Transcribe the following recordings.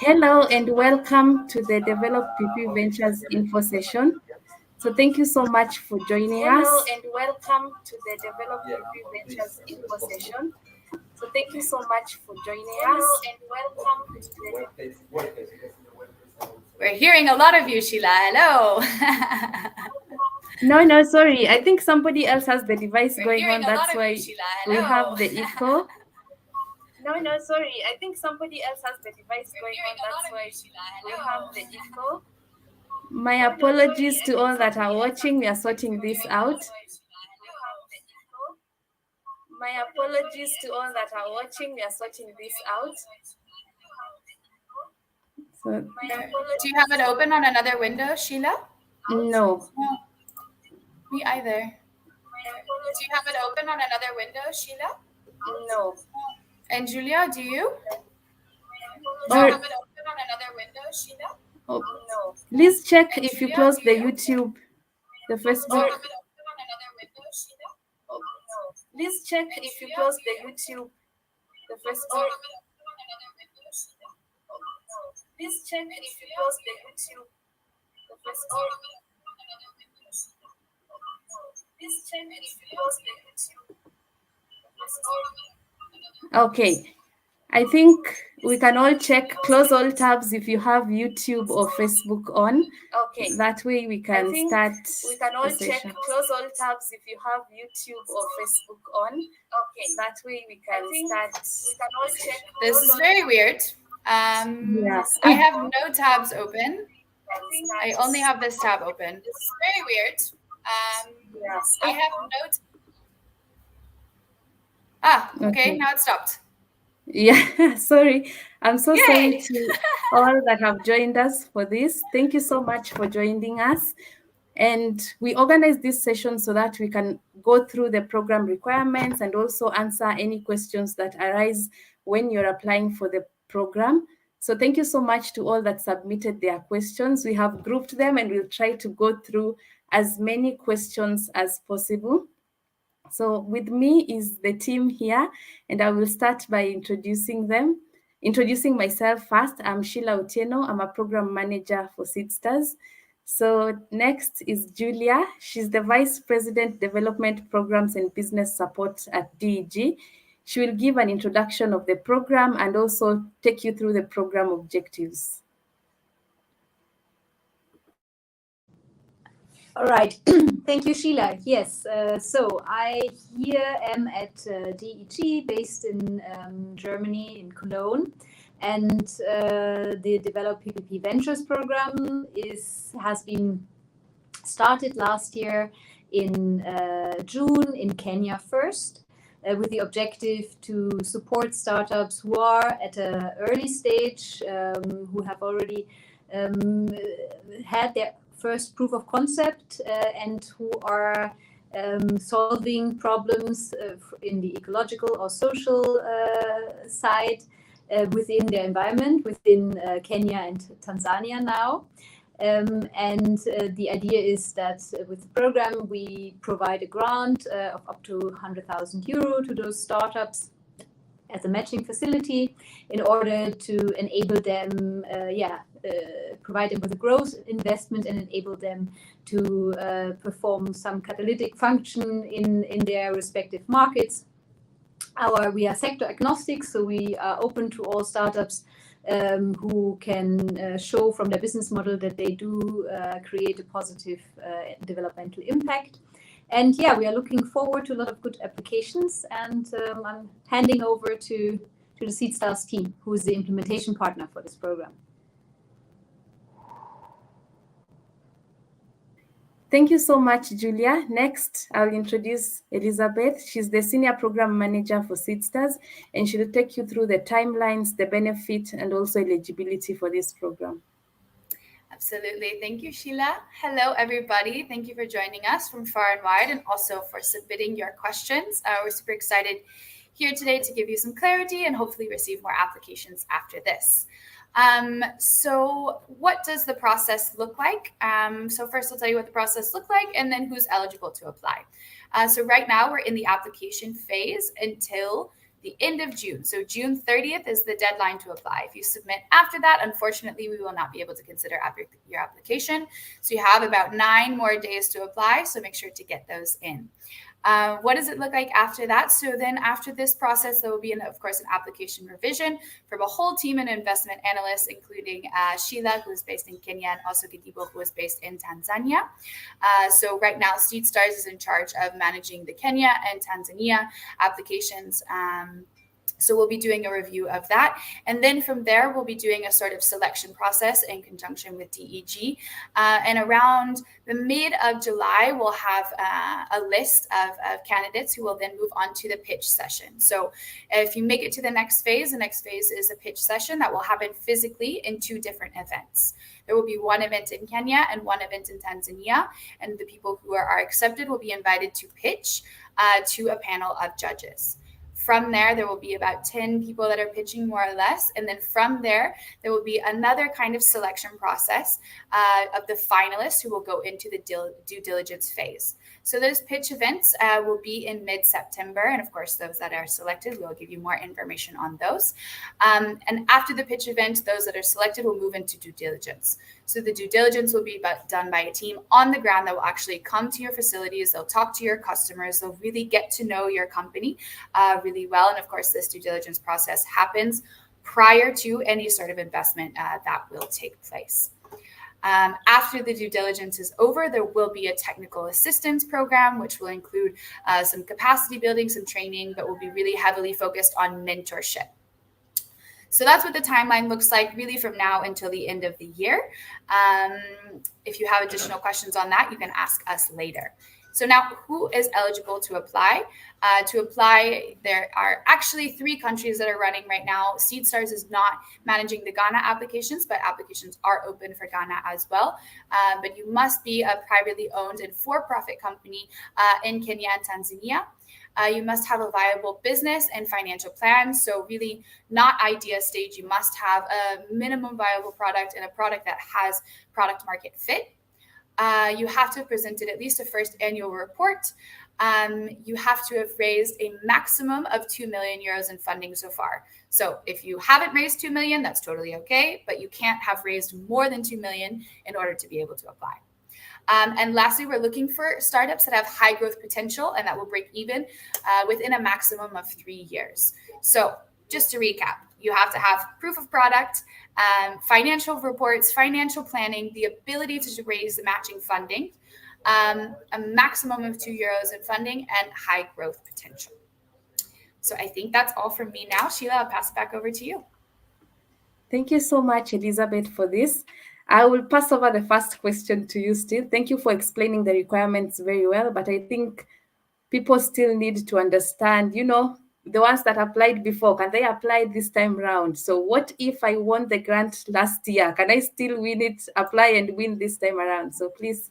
Hello and welcome to the develoPPP Ventures Info Session. So thank you so much for joining us. Hello and welcome to the develoPPP Ventures Info Session. So thank you so much for joining us. Hello and welcome to the... We're hearing a lot of you, Sheila. Hello. No, sorry. I think somebody else has the device going on. That's why we have the echo. No, sorry. I think somebody else has the device going on. That's why we have the echo. My apologies to all that are watching. We are sorting this out. My apologies to all that are watching. We are sorting this out. So, do you have it open on another window, Sheila? No. Me either. Do you have it open on another window, Sheila? No. And Julia, do you? Do you have it open on another window, Sheila? Oh, no. Please check if you close the YouTube, the Facebook. Please check if you close the YouTube, the Facebook. Please check if you close the YouTube, the Facebook. Please check if you close the YouTube, the Facebook. Okay. I think we can all check, close all tabs if you have YouTube or Facebook on. Okay. That way we can start. We can all check, close all tabs if you have YouTube or Facebook on. Okay. That way we can start. We can all check. This is very weird. Yes. I have no tabs open. I only have this tab open. This is very weird. Yes. I have no. Okay. Now it stopped. Yeah, sorry. I'm so sorry to all that have joined us for this. Thank you so much for joining us. And we organize this session so that we can go through the program requirements and also answer any questions that arise when you're applying for the program. So thank you so much to all that submitted their questions. We have grouped them and we'll try to go through as many questions as possible. So with me is the team here, and I will start by introducing myself first. I'm Sheila Otieno. I'm a program manager for SeedStars. So next is Julia. She's the Vice President, Development Programs and Business Support at DEG. She will give an introduction of the program and also take you through the program objectives. All right. Thank you, Sheila. Yes. So I here am at DEG, based in Germany, in Cologne. And the develoPPP Ventures program has been started last year in June in Kenya first, with the objective to support startups who are at an early stage, who have already had their first proof of concept and who are solving problems in the ecological or social side within their environment, within Kenya and Tanzania now. And the idea is that with the program, we provide a grant of up to 100,000 euro to those startups as a matching facility in order to enable them, provide them with a growth investment and enable them to perform some catalytic function in their respective markets. We are sector agnostic, so we are open to all startups who can show from their business model that they do create a positive developmental impact. And yeah, we are looking forward to a lot of good applications, and I'm handing over to the SeedStars team, who is the implementation partner for this program. Thank you so much, Julia. Next, I'll introduce Elizabeth. She's the Senior Program Manager for SeedStars, and she'll take you through the timelines, the benefit, and also eligibility for this program. Absolutely. Thank you, Sheila. Hello, everybody. Thank you for joining us from far and wide, and also for submitting your questions. We're super excited here today to give you some clarity and hopefully receive more applications after this. So what does the process look like? So first I'll tell you what the process looks like and then who's eligible to apply. So right now we're in the application phase until the end of June. So June 30th is the deadline to apply. If you submit after that, unfortunately, we will not be able to consider your application. So you have about 9 more days to apply, so make sure to get those in. What does it look like after that? So then after this process, there will be, of course, an application revision from a whole team of investment analysts, including Sheila, who is based in Kenya, and also Gadibo, who is based in Tanzania. So right now, SeedStars is in charge of managing the Kenya and Tanzania applications. So we'll be doing a review of that. And then from there, we'll be doing a sort of selection process in conjunction with DEG. And around the mid of July, we'll have a list of candidates who will then move on to the pitch session. So if you make it to the next phase is a pitch session that will happen physically in 2 different events. There will be one event in Kenya and one event in Tanzania. And the people who are accepted will be invited to pitch to a panel of judges. From there will be about 10 people that are pitching, more or less. And then from there will be another kind of selection process of the finalists who will go into the due diligence phase. So those pitch events will be in mid-September. And of course, those that are selected, we'll give you more information on those. And after the pitch event, those that are selected will move into due diligence. So the due diligence will be done by a team on the ground that will actually come to your facilities. They'll talk to your customers. They'll really get to know your company really well. And of course, this due diligence process happens prior to any sort of investment that will take place. After the due diligence is over, there will be a technical assistance program, which will include some capacity building, some training, but will be really heavily focused on mentorship. So that's what the timeline looks like really from now until the end of the year. If you have additional questions on that, you can ask us later. So now, who is eligible to apply? There are actually 3 countries that are running right now. SeedStars is not managing the Ghana applications, but applications are open for Ghana as well. But you must be a privately owned and for-profit company in Kenya and Tanzania. You must have a viable business and financial plan. So really not idea stage. You must have a minimum viable product and a product that has product market fit. You have to have presented at least a first annual report. You have to have raised a maximum of 2 million euros in funding so far. So if you haven't raised 2 million, that's totally okay, but you can't have raised more than 2 million in order to be able to apply. And lastly, we're looking for startups that have high growth potential and that will break even within a maximum of 3 years. So just to recap, you have to have proof of product, financial reports, financial planning, the ability to raise the matching funding, a maximum of 2 euros in funding, and high growth potential. So I think that's all from me now. Sheila, I'll pass it back over to you. Thank you so much, Elizabeth, for this. I will pass over the first question to you still. Thank you for explaining the requirements very well, but I think people still need to understand, the ones that applied before, can they apply this time round? So what if I won the grant last year? Can I still win it, apply and win this time around? So please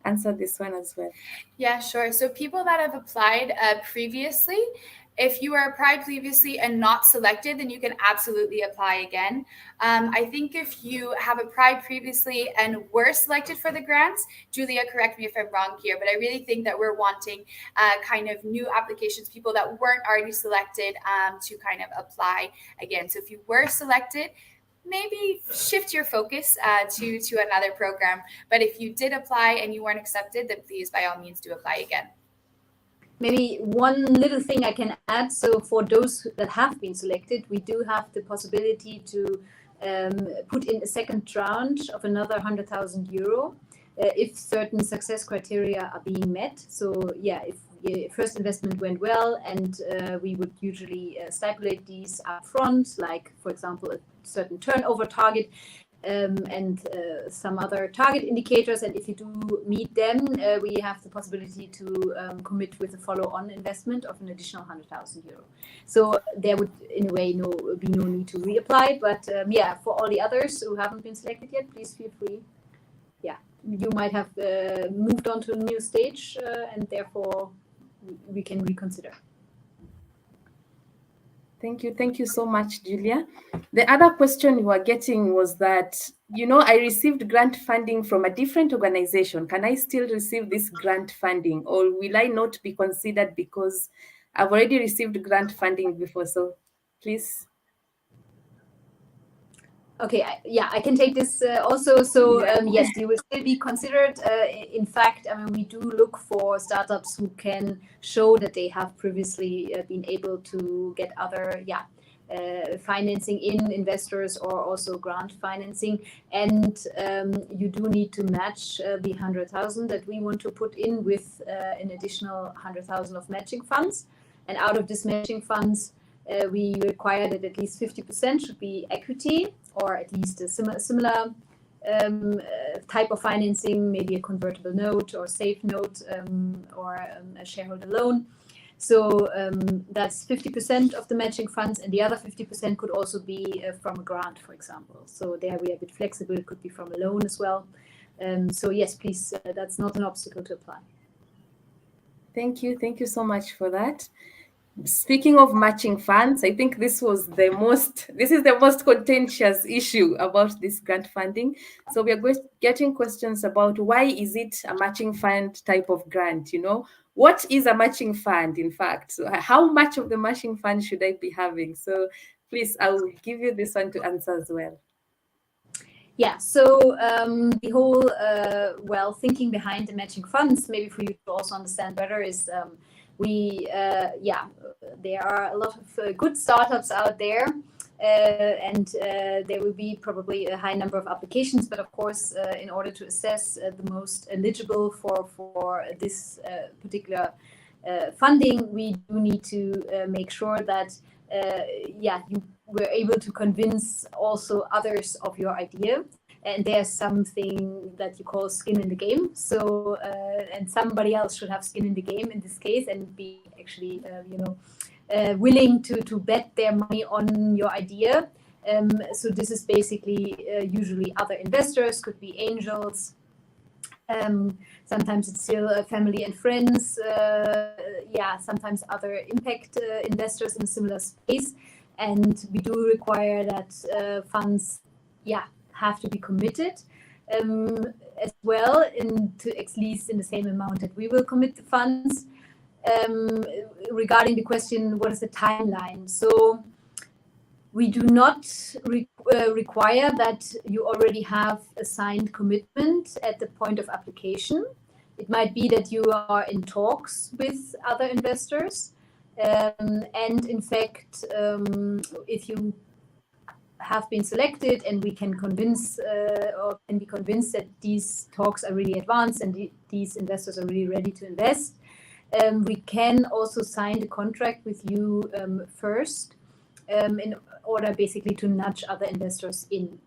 answer this one as well. Yeah, sure. So people that have applied previously, if you were applied previously and not selected, then you can absolutely apply again. I think if you have applied previously and were selected for the grants, Julia, correct me if I'm wrong here, but I really think that we're wanting kind of new applications, people that weren't already selected to kind of apply again. So if you were selected, maybe shift your focus to another program. But if you did apply and you weren't accepted, then please, by all means, do apply again. Maybe one little thing I can add. So for those that have been selected, we do have the possibility to put in a second tranche of another 100,000 euro if certain success criteria are being met. So yeah, if first investment went well, and we would usually stipulate these up front, like for example, a certain turnover target, and some other target indicators. And if you do meet them, we have the possibility to commit with a follow-on investment of an additional 100,000 euro. So there would, in a way, be no need to reapply. But yeah, for all the others who haven't been selected yet, please feel free. Yeah, you might have moved on to a new stage, and therefore we can reconsider. Thank you. Thank you so much, Julia. The other question we were getting was that, I received grant funding from a different organization. Can I still receive this grant funding, or will I not be considered because I've already received grant funding before, so please. Okay, I can take this also. So Yeah. yes, you will still be considered. In fact, I mean, we do look for startups who can show that they have previously been able to get other financing in investors or also grant financing. And you do need to match the 100,000 that we want to put in with an additional 100,000 of matching funds. And out of this matching funds, we require that at least 50% should be equity, or at least a similar type of financing, maybe a convertible note or safe note, or a shareholder loan. So that's 50% of the matching funds, and the other 50% could also be from a grant, for example. So there we are a bit flexible. It could be from a loan as well. So yes, please, that's not an obstacle to apply. Thank you so much for that. Speaking of matching funds, I think this is the most contentious issue about this grant funding. So we are getting questions about why is it a matching fund type of grant? What is a matching fund, in fact? So how much of the matching fund should I be having? So please, I will give you this one to answer as well. Yeah, so the whole thinking behind the matching funds, maybe for you to also understand better, is there are a lot of good startups out there, and there will be probably a high number of applications. But of course, in order to assess the most eligible for this particular funding, we do need to make sure that you were able to convince also others of your idea. And there's something that you call skin in the game. So, and somebody else should have skin in the game in this case and be actually, willing to bet their money on your idea. So this is basically usually other investors, could be angels. Sometimes it's still family and friends. Sometimes other impact investors in a similar space. And we do require that funds, have to be committed as well, to at least in the same amount that we will commit the funds. Regarding the question, what is the timeline? So we do not require that you already have a signed commitment at the point of application. It might be that you are in talks with other investors. And in fact, if you have been selected and we can convince or can be convinced that these talks are really advanced and these investors are really ready to invest, we can also sign the contract with you first, in order basically to nudge other investors in.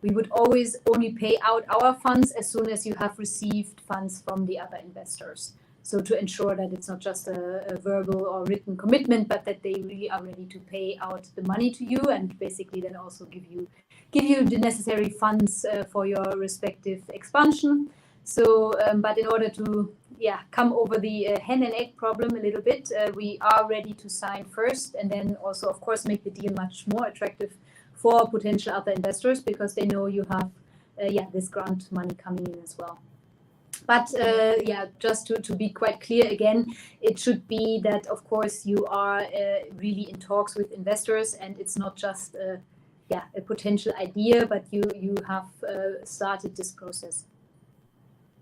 We would always only pay out our funds as soon as you have received funds from the other investors. So to ensure that it's not just a verbal or written commitment, but that they really are ready to pay out the money to you and basically then also give you the necessary funds for your respective expansion. So, but in order to come over the hen and egg problem a little bit, we are ready to sign first, and then also, of course, make the deal much more attractive for potential other investors because they know you have this grant money coming in as well. But just to be quite clear again, it should be that, of course, you are really in talks with investors, and it's not just a potential idea, but you have started this process.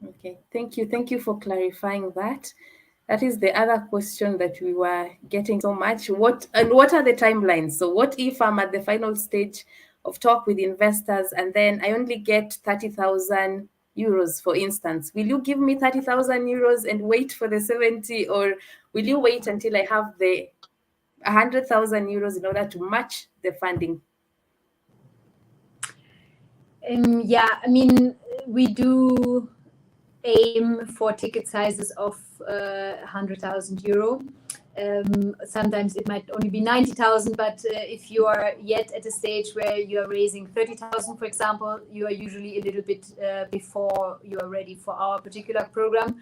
Okay, thank you for clarifying that. That is the other question that we were getting so much. What are the timelines? So what if I'm at the final stage of talk with investors and then I only get 30,000 euros, for instance? Will you give me 30,000 euros and wait for the 70, or will you wait until I have the 100,000 euros in order to match the funding? I mean, we do aim for ticket sizes of 100,000 euro. Sometimes it might only be 90,000, but if you are yet at a stage where you are raising 30,000, for example, you are usually a little bit before you are ready for our particular program.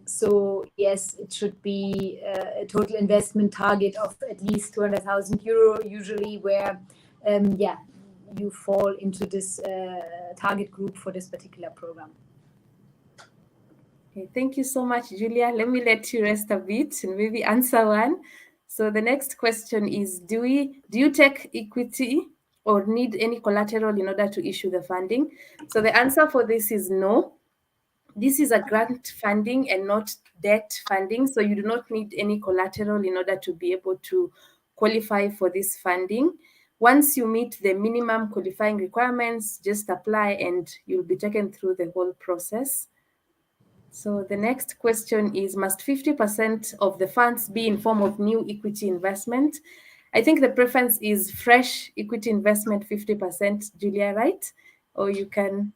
So yes, it should be a total investment target of at least 200,000 euro, usually where you fall into this target group for this particular program. Okay, thank you so much, Julia. Let me let you rest a bit and maybe answer one. So the next question is, do you take equity or need any collateral in order to issue the funding? So the answer for this is no. This is a grant funding and not debt funding. So you do not need any collateral in order to be able to qualify for this funding. Once you meet the minimum qualifying requirements, just apply and you'll be taken through the whole process. So the next question is, must 50% of the funds be in form of new equity investment? I think the preference is fresh equity investment 50%, Julia, right? Or you can...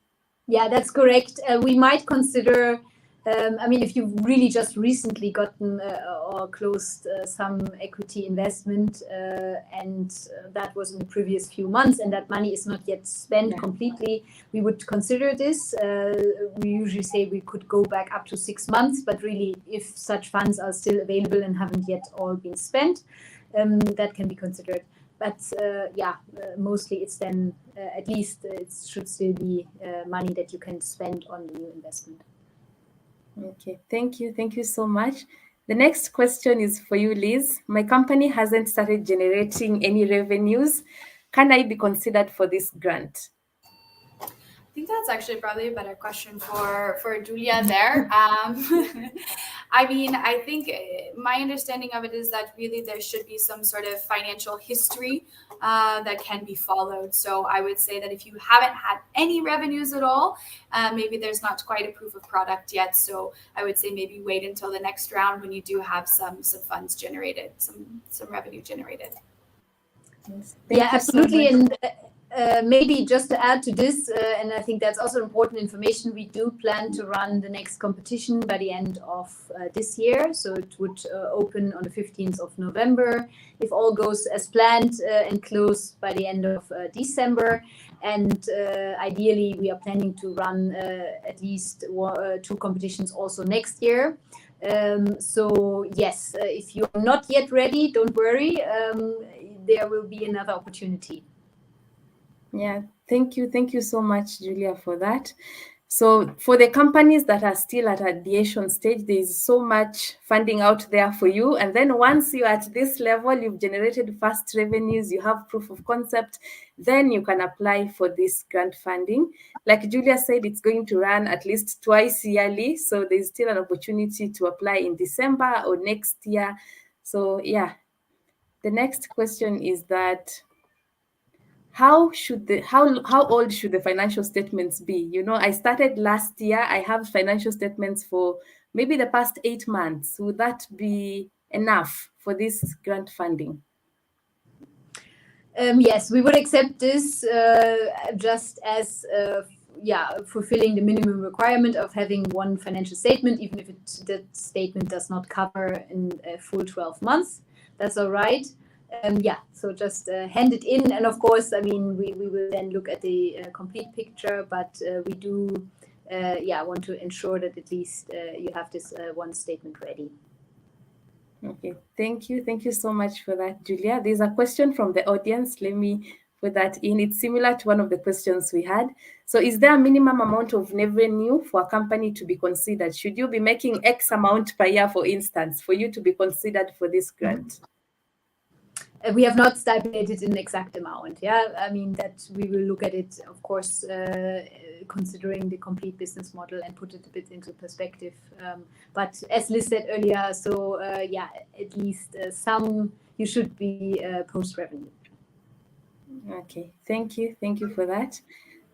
Yeah, that's correct. We might consider, if you've really just recently gotten or closed some equity investment and that was in the previous few months and that money is not yet spent completely, we would consider this. We usually say we could go back up to 6 months, but really if such funds are still available and haven't yet all been spent, that can be considered. But mostly it's then at least it should still be money that you can spend on the new investment. Okay, thank you. Thank you so much. The next question is for you, Liz. My company hasn't started generating any revenues. Can I be considered for this grant? I think that's actually probably a better question for Julia there. I think my understanding of it is that really there should be some sort of financial history that can be followed. So I would say that if you haven't had any revenues at all, maybe there's not quite a proof of product yet. So I would say maybe wait until the next round when you do have some funds generated, some revenue generated. Yes, absolutely. So and maybe just to add to this, and I think that's also important information, we do plan to run the next competition by the end of this year. So it would open on the 15th of November, if all goes as planned, and close by the end of December. And ideally, we are planning to run at least 2 competitions also next year. So yes, if you're not yet ready, don't worry. There will be another opportunity. Yeah, thank you. Thank you so much, Julia, for that. So for the companies that are still at ideation stage, there is so much funding out there for you. And then once you're at this level, you've generated first revenues, you have proof of concept, then you can apply for this grant funding. Like Julia said, it's going to run at least twice yearly. So there's still an opportunity to apply in December or next year. So yeah, the next question is that, how old should the financial statements be? You know, I started last year. I have financial statements for maybe the past 8 months. Would that be enough for this grant funding? Yes, we would accept this just as fulfilling the minimum requirement of having one financial statement, even if that statement does not cover in a full 12 months. That's all right. So just hand it in. And of course, we will then look at the complete picture, but we do want to ensure that at least you have this one statement ready. Okay, thank you. Thank you so much for that, Julia. There's a question from the audience. Let me put that in. It's similar to one of the questions we had. So is there a minimum amount of revenue for a company to be considered? Should you be making X amount per year, for instance, for you to be considered for this grant? We have not stipulated an exact amount. That we will look at it, of course, considering the complete business model and put it a bit into perspective. But as Liz said earlier, so at least some you should be post revenue. Okay, thank you. Thank you for that.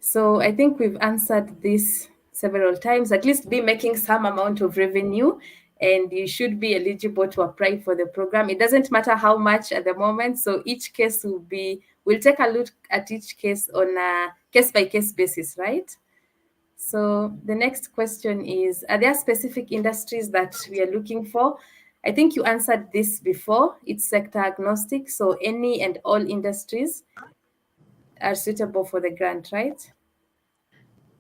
So I think we've answered this several times. At least be making some amount of revenue, and you should be eligible to apply for the program. It doesn't matter how much at the moment. So each case we'll take a look at each case on a case-by-case basis, right? So the next question is, are there specific industries that we are looking for? I think you answered this before. It's sector agnostic. So any and all industries are suitable for the grant, right?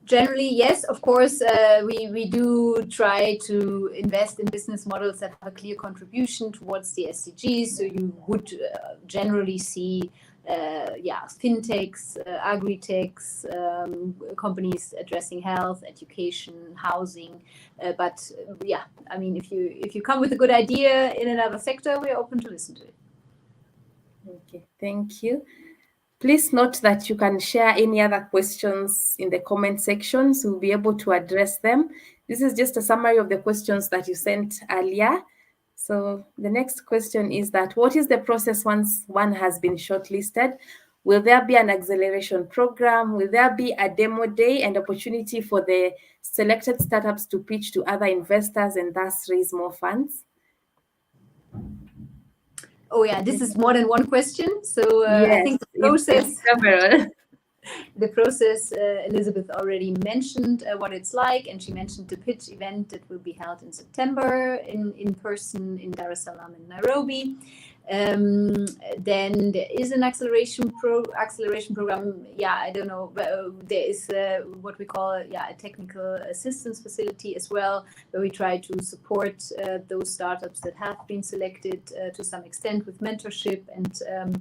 Generally, yes. Of course, we do try to invest in business models that have a clear contribution towards the SDGs. So you would generally see fintechs, agri-techs, companies addressing health, education, housing. But I mean, if you come with a good idea in another sector, we're open to listen to it. Okay, thank you. Please note that you can share any other questions in the comment section, so we'll be able to address them. This is just a summary of the questions that you sent earlier. So the next question is that what is the process once one has been shortlisted? Will there be an acceleration program? Will there be a demo day and opportunity for the selected startups to pitch to other investors and thus raise more funds? Oh yeah, this is more than one question. So Yes, I think the process. it's several. The process, Elizabeth already mentioned what it's like, and she mentioned the pitch event that will be held in September in person in Dar es Salaam and Nairobi. Then there is an acceleration program. Yeah, I don't know. There is what we call a technical assistance facility as well, where we try to support those startups that have been selected to some extent with mentorship and.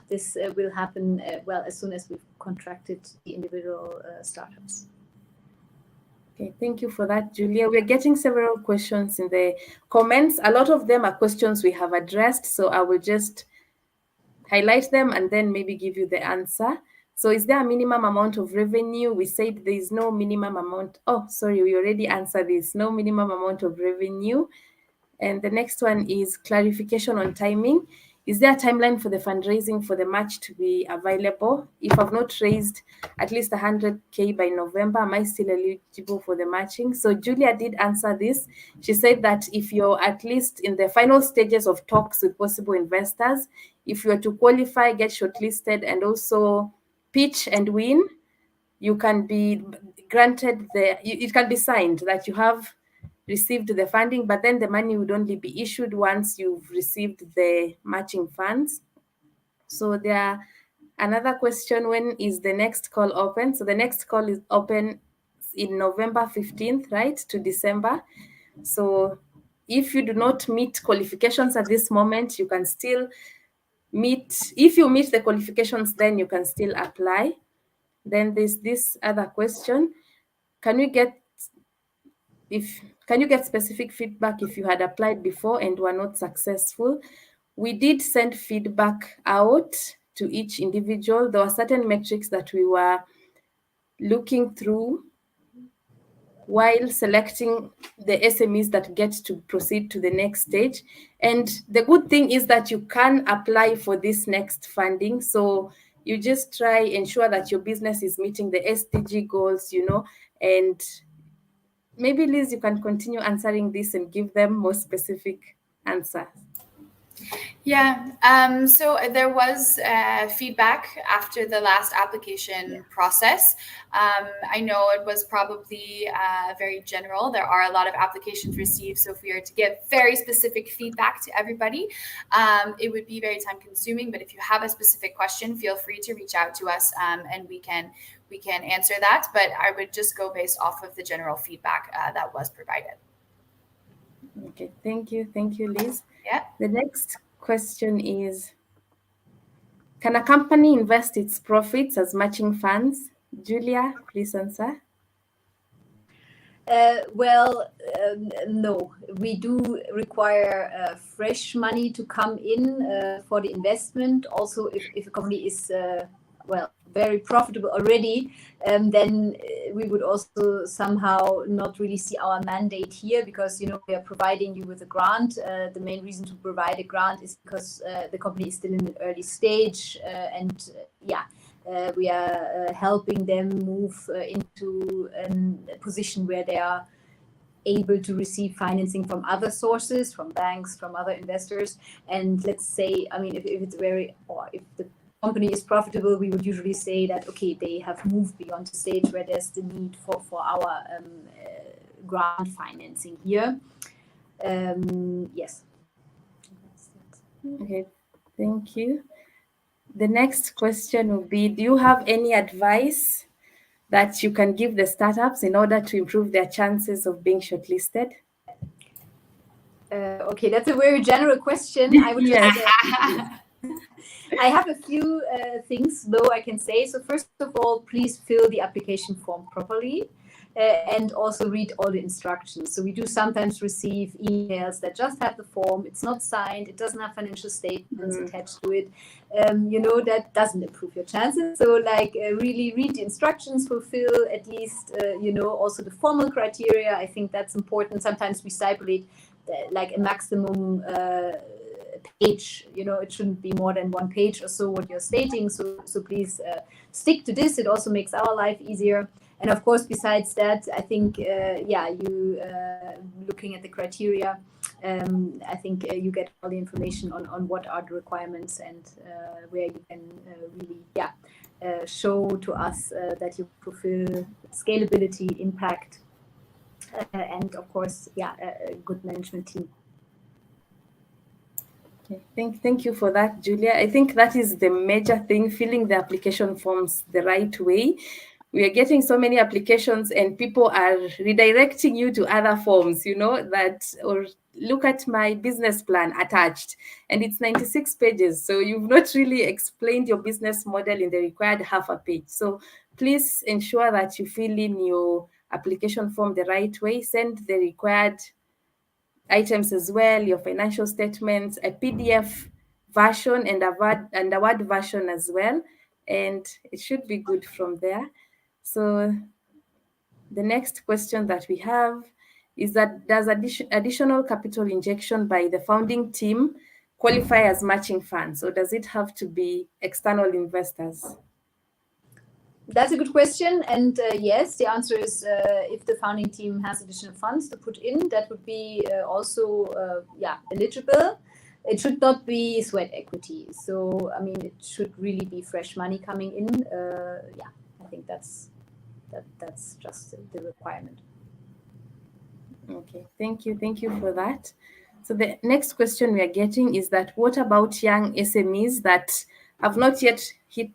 This will happen as soon as we've contracted the individual startups. Okay, thank you for that, Julia. We're getting several questions in the comments. A lot of them are questions we have addressed, so I will just highlight them and then maybe give you the answer. So is there a minimum amount of revenue? We said there is no minimum amount. Oh, sorry, we already answered this. No minimum amount of revenue. And the next one is clarification on timing. Is there a timeline for the fundraising for the match to be available? If I've not raised at least 100K by November, am I still eligible for the matching? So Julia did answer this. She said that if you're at least in the final stages of talks with possible investors, if you are to qualify, get shortlisted, and also pitch and win, you can be granted it can be signed that you have received the funding, but then the money would only be issued once you've received the matching funds. So another question, when is the next call open? So the next call is open in November 15th, right, to December. So if you do not meet qualifications at this moment, you can still if you meet the qualifications, then you can still apply. Then there's this other question. Can you get specific feedback if you had applied before and were not successful? We did send feedback out to each individual. There were certain metrics that we were looking through while selecting the SMEs that get to proceed to the next stage. And the good thing is that you can apply for this next funding. So you just try ensure that your business is meeting the SDG goals, and maybe Liz, you can continue answering this and give them more specific answers. Yeah, so there was feedback after the last application process. I know it was probably very general. There are a lot of applications received, so if we are to give very specific feedback to everybody, it would be very time consuming. But if you have a specific question, feel free to reach out to us and we can answer that. But I would just go based off of the general feedback that was provided. Okay, thank you, Liz. Yeah. The next question is, can a company invest its profits as matching funds? Julia, please answer. No, we do require fresh money to come in for the investment. Also, if a company is very profitable already, then we would also somehow not really see our mandate here, because we are providing you with a grant. The main reason to provide a grant is because the company is still in an early stage, and we are helping them move into a position where they are able to receive financing from other sources, from banks, from other investors. And let's say, if the company is profitable, we would usually say that, okay, they have moved beyond the stage where there's the need for our grant financing here. Yes. Okay, thank you. The next question will be, do you have any advice that you can give the startups in order to improve their chances of being shortlisted? Okay, that's a very general question. I would just I have a few things though I can say. So first of all, please fill the application form properly. And also read all the instructions. So we do sometimes receive emails that just have the form. It's not signed. It doesn't have financial statements attached to it. That doesn't improve your chances. So really read the instructions, fulfill at least, also the formal criteria. I think that's important. Sometimes we stipulate like a maximum page. It shouldn't be more than 1 page or so what you're stating. So please stick to this. It also makes our life easier. And of course, besides that, I think, you looking at the criteria, I think you get all the information on what are the requirements and where you can really, show to us that you fulfill scalability, impact, and of course, a good management team. Okay. Thank you for that, Julia. I think that is the major thing, filling the application forms the right way. We are getting so many applications and people are redirecting you to other forms, or look at my business plan attached, and it's 96 pages. So you've not really explained your business model in the required half a page. So please ensure that you fill in your application form the right way, send the required items as well, your financial statements, a PDF version and a Word version as well. And it should be good from there. So the next question that we have is that does additional capital injection by the founding team qualify as matching funds, or does it have to be external investors? That's a good question. And yes, the answer is if the founding team has additional funds to put in, that would be also eligible. It should not be sweat equity. So, I mean, it should really be fresh money coming in. I think that's just the requirement. Okay, thank you for that. So the next question we are getting is that what about young SMEs that have not yet hit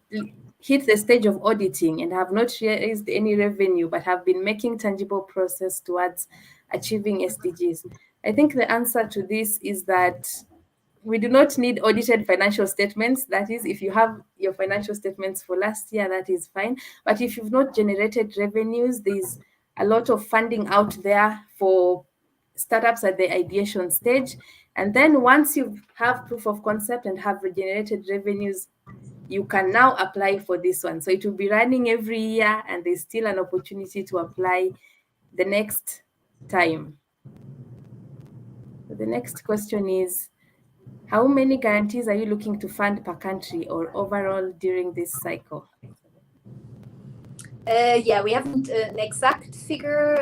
the stage of auditing and have not raised any revenue but have been making tangible progress towards achieving SDGs? I think the answer to this is that we do not need audited financial statements. That is, if you have your financial statements for last year, that is fine. But if you've not generated revenues, there's a lot of funding out there for startups at the ideation stage. And then once you have proof of concept and have generated revenues, you can now apply for this one. So it will be running every year, and there's still an opportunity to apply the next time. So the next question is, how many guarantees are you looking to fund per country or overall during this cycle? We haven't an exact figure,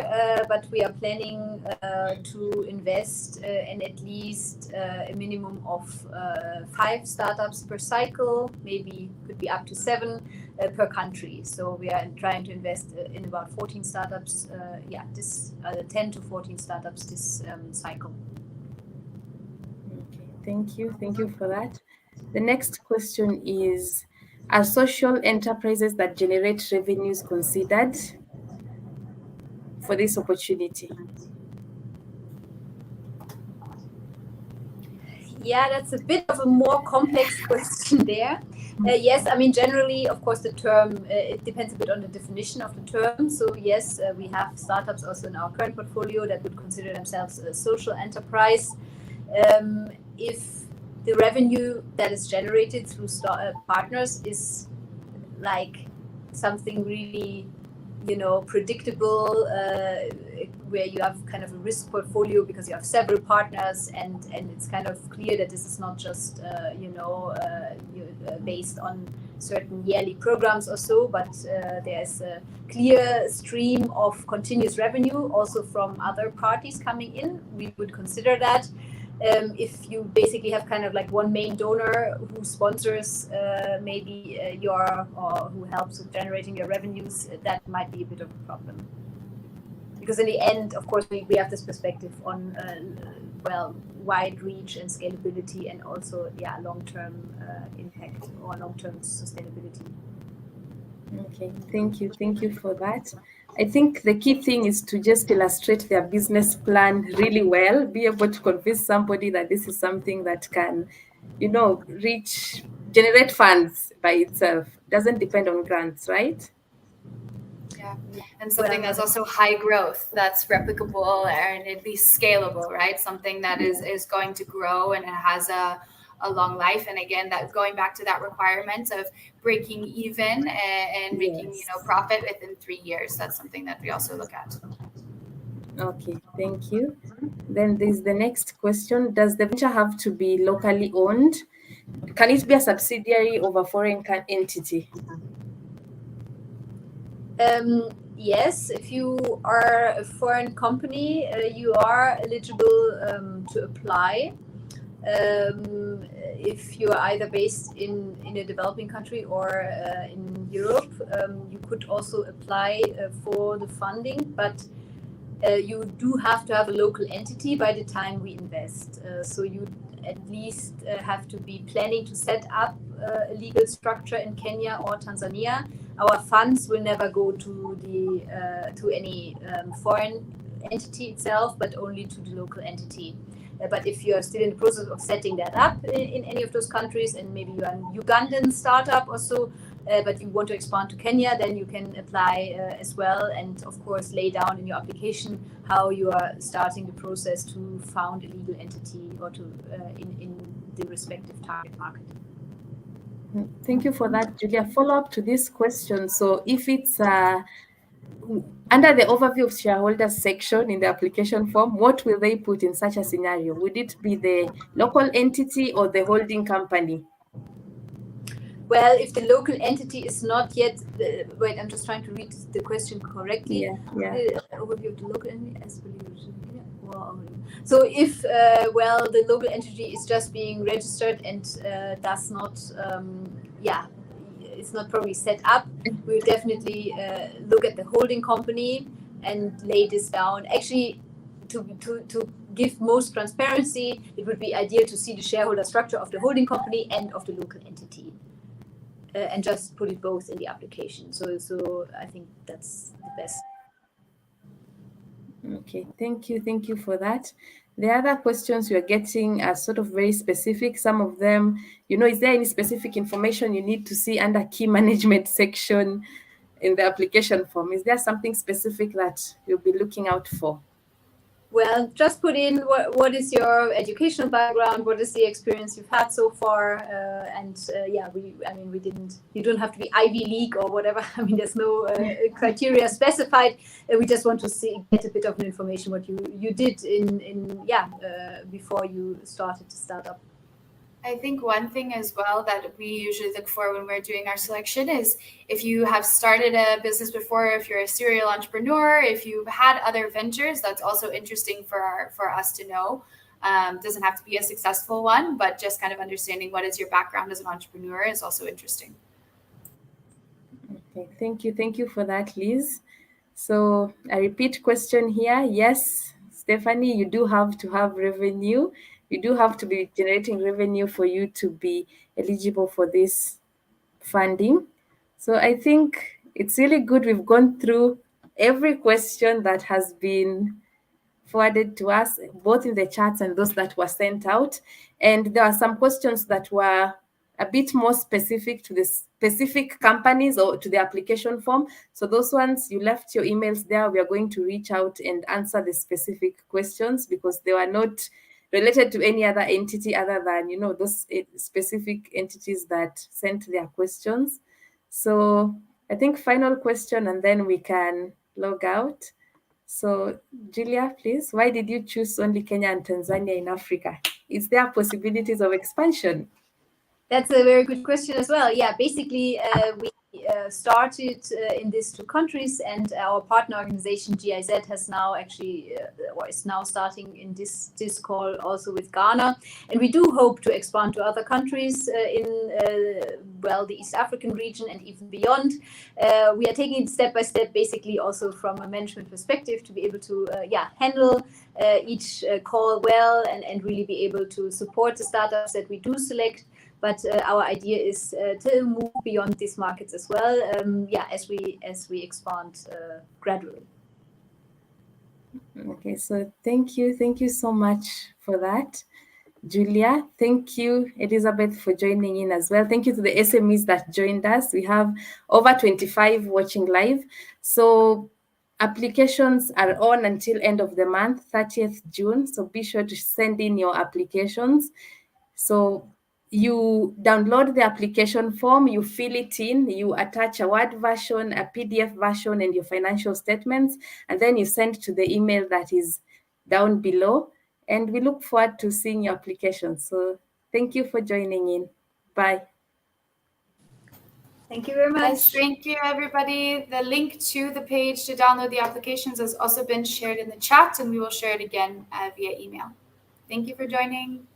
but we are planning to invest in at least a minimum of 5 startups per cycle, maybe could be up to 7 per country. So we are trying to invest in about 14 startups, 10 to 14 startups this cycle. Okay, thank you for that. The next question is, are social enterprises that generate revenues considered for this opportunity? Yeah, that's a bit of a more complex question there. Yes, I mean, generally, of course, the term, it depends a bit on the definition of the term. So yes, we have startups also in our current portfolio that would consider themselves a social enterprise. If the revenue that is generated through partners is like something really, predictable, where you have kind of a risk portfolio because you have several partners, and it's kind of clear that this is not just based on certain yearly programs or so, but there's a clear stream of continuous revenue also from other parties coming in. We would consider that. If you basically have kind of like one main donor who sponsors or who helps with generating your revenues, that might be a bit of a problem. Because in the end, of course, we have this perspective on wide reach and scalability, and also long-term impact or long-term sustainability. Okay, thank you for that. I think the key thing is to just illustrate their business plan really well, be able to convince somebody that this is something that can generate funds by itself. Doesn't depend on grants, right? Yeah, and something that's also high growth, that's replicable and at least scalable, right? Something that is going to grow and it has a long life. And again, that going back to that requirement of breaking even and making Yes. profit within 3 years. That's something that we also look at. Okay, thank you. Then there's the next question. Does the venture have to be locally owned? Can it be a subsidiary of a foreign entity? Yes, if you are a foreign company, you are eligible to apply. If you are either based in a developing country or in Europe, you could also apply for the funding, but you do have to have a local entity by the time we invest. So you at least have to be planning to set up a legal structure in Kenya or Tanzania. Our funds will never go to to any foreign entity itself, but only to the local entity. But if you are still in the process of setting that up in any of those countries, and maybe you are an Ugandan startup or so, but you want to expand to Kenya, then you can apply as well, and of course lay down in your application how you are starting the process to found a legal entity or to in the respective target market. Thank you for that, Julia. Follow up to this question. So if it's under the overview of shareholders section in the application form, what will they put in such a scenario? Would it be the local entity or the holding company? Well, if the local entity is not yet, wait, I'm just trying to read the question correctly. Yeah. Overview of the local entity as so if, the local entity is just being registered and does not, it's not probably set up, we'll definitely look at the holding company and lay this down. Actually, to give most transparency, it would be ideal to see the shareholder structure of the holding company and of the local entity. And just put it both in the application. So I think that's the best. Okay, thank you for that. The other questions you're getting are sort of very specific. Some of them, is there any specific information you need to see under key management section in the application form? Is there something specific that you'll be looking out for? Well, just put in what is your educational background, what is the experience you've had so far, you don't have to be Ivy League or whatever. I mean, there's no criteria specified. We just want to get a bit of information what you did before you started to start up. I think one thing as well that we usually look for when we're doing our selection is if you have started a business before, if you're a serial entrepreneur, if you've had other ventures, that's also interesting for us to know. Doesn't have to be a successful one, but just kind of understanding what is your background as an entrepreneur is also interesting. Okay, thank you for that, Liz. So a repeat question here. Yes, Stephanie, you do have to have revenue. You do have to be generating revenue for you to be eligible for this funding. So I think it's really good we've gone through every question that has been forwarded to us, both in the chats and those that were sent out. And there are some questions that were a bit more specific to the specific companies or to the application form. So those ones, you left your emails there. We are going to reach out and answer the specific questions because they were not related to any other entity other than, those specific entities that sent their questions. So I think final question, and then we can log out. So, Julia, please, why did you choose only Kenya and Tanzania in Africa? Is there possibilities of expansion? That's a very good question as well. Yeah, basically, we started in these two countries, and our partner organization GIZ has now actually, or is now starting in this call also with Ghana, and we do hope to expand to other countries in the East African region and even beyond. We are taking it step by step, basically also from a management perspective, to be able to handle each call well and really be able to support the startups that we do select. But our idea is to move beyond these markets as well, as we expand gradually. Okay, so thank you so much for that. Julia. Thank you, Elizabeth, for joining in as well. Thank you to the SMEs that joined us. We have over 25 watching live. So applications are on until end of the month, 30th June. So be sure to send in your applications. So you download the application form, you fill it in, you attach a Word version, a PDF version, and your financial statements, and then you send to the email that is down below. And we look forward to seeing your application. So thank you for joining in. Bye. Thank you very much. Yes, thank you, everybody. The link to the page to download the applications has also been shared in the chat, and we will share it again via email. Thank you for joining.